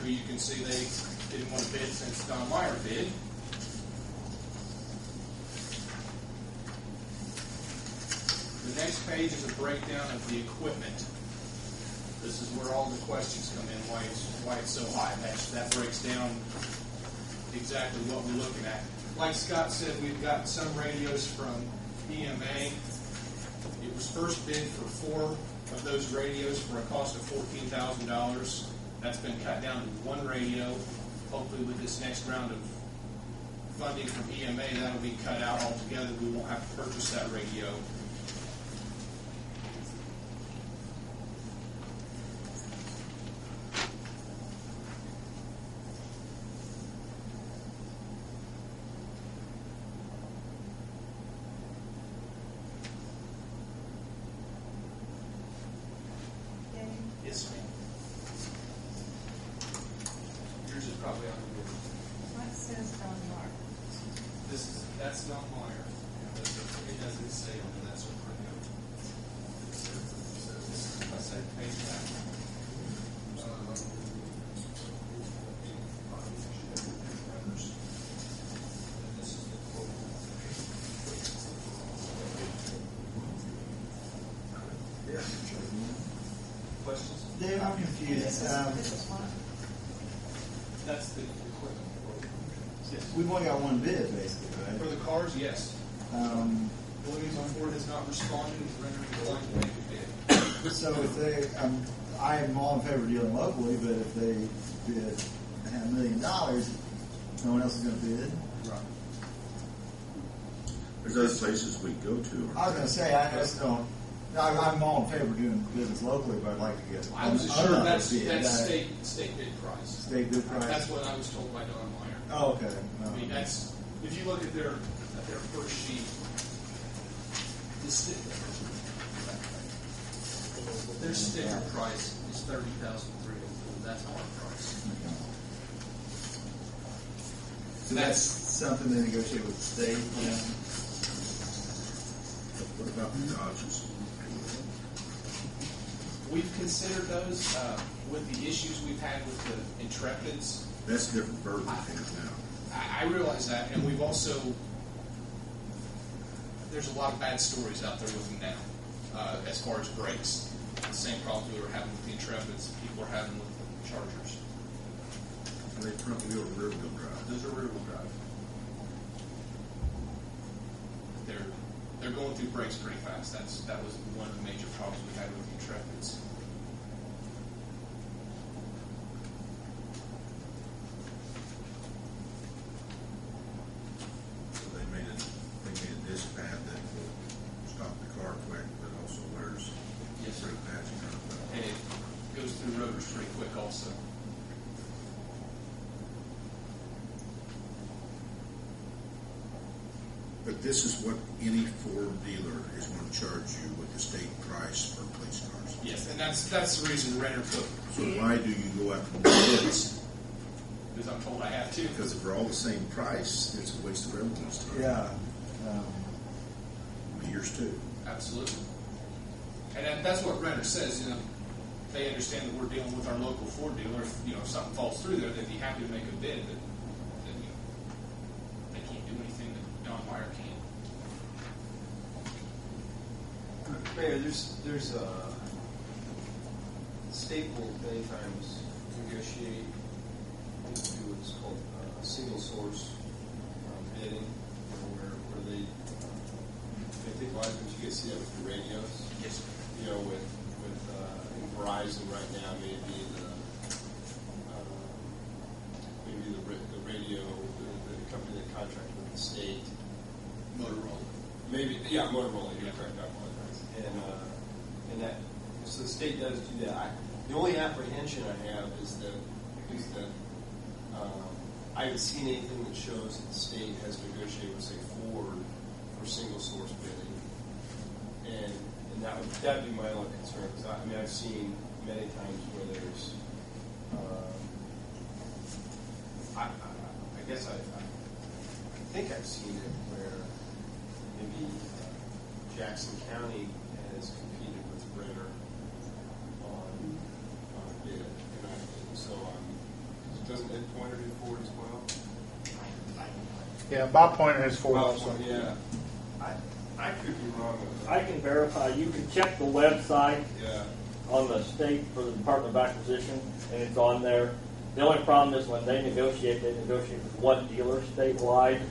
who you can see they didn't want to bid since Don Meyer bid. The next page is a breakdown of the equipment. This is where all the questions come in, why it's so high. That breaks down exactly what we're looking at. Like Scott said, we've got some radios from EMA. It was first bid for 4 of those radios for a cost of $14,000. That's been cut down to 1 radio. Hopefully with this next round of funding from EMA, that'll be cut out altogether. We won't have to purchase that radio. Yes, ma'am. Yours is probably on the board. What says Don Meyer? That's Don Meyer. It doesn't say on there. That's what we're doing. I said page back. This is the quote. Yeah. Questions? Dave, I'm confused. This is one. That's the equipment. Yes. We've only got one bid, basically, For right? the cars, yes. Williams Ford has not responded and rendered declined to make a bid. So if they, I am all in favor of dealing locally, but if they bid $500,000, no one else is going to bid. Right. There's other places we go to. I was going to say, I just don't. I'm all in favor of doing business locally, but I'd like to get. I was assured another that's bid. state bid price. State bid price. That's what I was told by Don Meyer. Oh, okay. I mean, that's, if you look at their first sheet, their sticker price is $30,304. That's our price. Okay. So that's something they negotiate with the state. Yeah. What about the Dodges? We've considered those with the issues we've had with the Intrepids. That's a different bird than things now. I realize that, and we've also, there's a lot of bad stories out there with them now, as far as brakes. The same problems we were having with the Intrepids, people are having with the Chargers. Are they front wheel or rear wheel drive? Those are rear wheel drive. They're going through brakes pretty fast. That was one of the major problems we had with the Intrepids. So they made a disc pad that will stop the car quick, but also wears Yes, sir. brake pads and kind of stuff. And it goes through rotors pretty quick also. But this is what any Ford dealer is going to charge you with the state price for police cars. Yes, and that's the reason Renner took. So why do you go after more bids? Because I'm told I have to. Because if they're all the same price, it's a waste of everyone's time. Yeah. Yours too. Absolutely. And that's what Renner says. They understand that we're dealing with our local Ford dealer. If something falls through there, they'd be happy to make a bid, but they can't do anything that Don Meyer can. Mayor, there's a state will many times negotiate into what's called single source bidding, where they I think a lot of times you get see that with the radios. Yes. With Verizon right now, maybe the radio, the company that contracts with the state. Motorola. Maybe, yeah, Motorola. You're correct. I apologize. And that, so the state does do that. The only apprehension I have is that I haven't seen anything that shows that the state has negotiated with, say, Ford for single source bidding, and that'd be my only concern. Because I've seen many times where there's, I guess I think I've seen it where maybe Jackson County has competed with Brenner on a bid, and so Doesn't Ed Pointer do Ford as well? Yeah, Bob Pointer has Ford Well, also. yeah. I could be wrong with that. I can verify, you can check the website Yeah. on the state for the Department of Acquisition, and it's on there. The only problem is when they negotiate with one dealer statewide.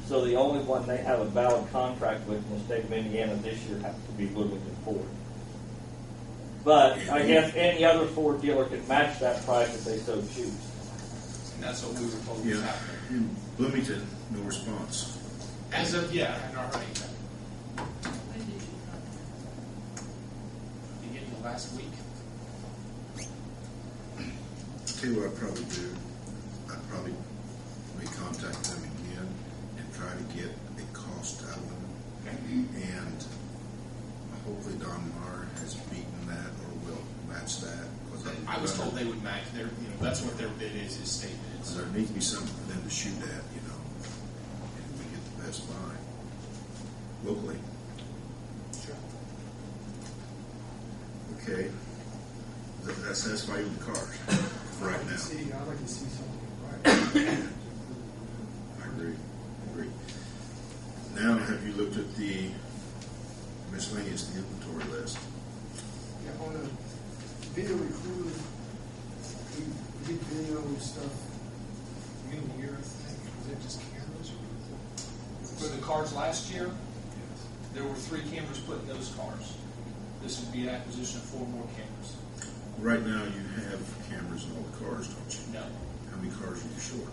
So the only one they have a valid contract with in the state of Indiana this year happens to be Bloomington Ford. But I guess any other Ford dealer can match that price if they so choose. And that's what we were told was Yeah, happening. in Bloomington, no response. As of yet, I haven't heard anything. When did you contact? Beginning of last week. Tell you what I'd probably do. I'd probably may contact them again and try to get a cost out of them. And hopefully Don Mar has beaten that or will match that. I was told they would match their, that's what their bid is state bids. So there needs to be something for them to shoot at, and we get the best buy locally. Sure. Okay. Does that satisfy you with the cars right now? I'd like to see something right. I agree. Now, have you looked at the miscellaneous inventory list? Yeah, on the video recorder, we did video and stuff, beginning of the year, I think. Was it just cameras or? For the cars last year, there were 3 cameras put in those cars. This would be an acquisition of 4 more cameras. Right now, you have cameras in all the cars, don't you? No. How many cars are you short?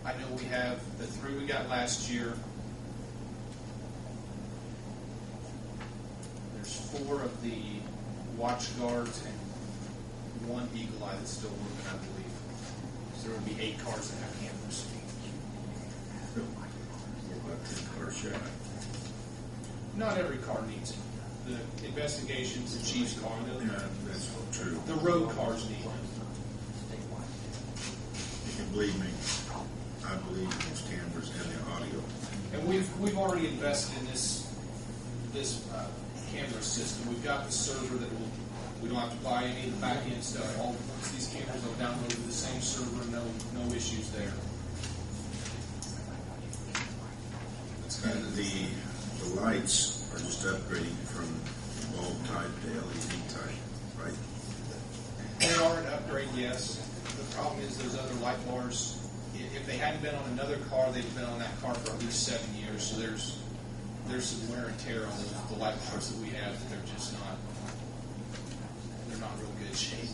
I know we have the 3 we got last year. There's 4 of the watch guards and 1 Eagle Eye that's still working, I believe. So there would be 8 cars that have cameras. We're about 10 cars shy. Not every car needs it. The investigations, the chief's car, Yeah, that's true. the road cars need it. You can believe me, I believe in those cameras and the audio. And we've already invested in this camera system. We've got the server that we don't have to buy any of the back end stuff. All these cameras are downloaded to the same server. No issues there. And the lights are just upgrading from bulb type to LED type, right? They are an upgrade, yes. The problem is those other light bars. If they hadn't been on another car, they've been on that car for at least 7 years. So there's some wear and tear on the light bars that we have. They're just not. They're not real good shape.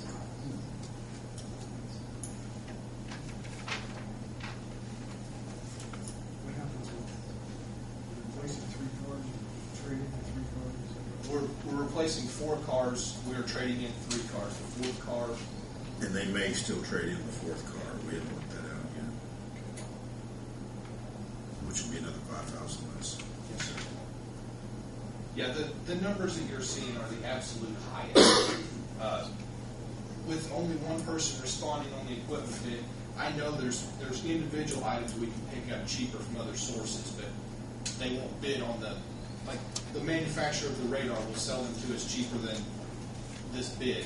What happens with replacing 3 cars, trading in 3 cars? We're replacing 4 cars. We're trading in 3 cars. The 4th car. And they may still trade in the 4th car. We haven't worked that out yet. Which would be another 5,000 less. Yes, sir. Yeah, the numbers that you're seeing are the absolute highest. With only one person responding on the equipment bid, I know there's individual items we can pick up cheaper from other sources, but they won't bid on the manufacturer of the radar will sell them to us cheaper than this bid,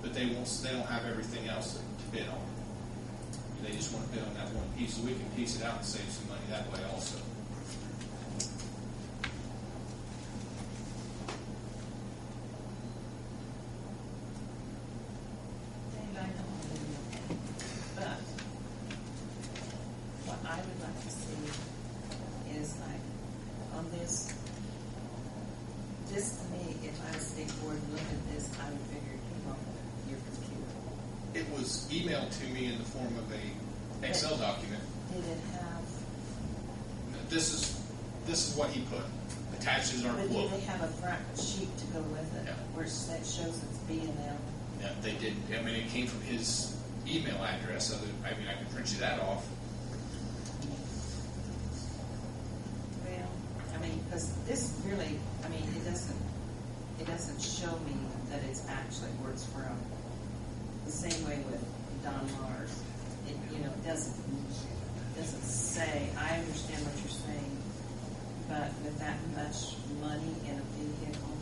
but they don't have everything else to bid on. They just want to bid on that one piece, so we can piece it out and save some money that way also. Dave, I don't want to do that. But what I would like to see is like on this to me, if I was state board and look at this, I would figure it came off of your computer. It was emailed to me in the form of a Excel document. Did it have, This is what he put. Attached is our but quote. did they have a front sheet to go with it? Yeah. Where that shows it's B&M? Yeah, they did. I mean, it came from his email address. I can print you that off. Well, I mean, because this really, I mean, it doesn't show me that it's actually where it's from. The same way with Don Mars. It doesn't say, I understand what you're saying, but with that much money in a vehicle,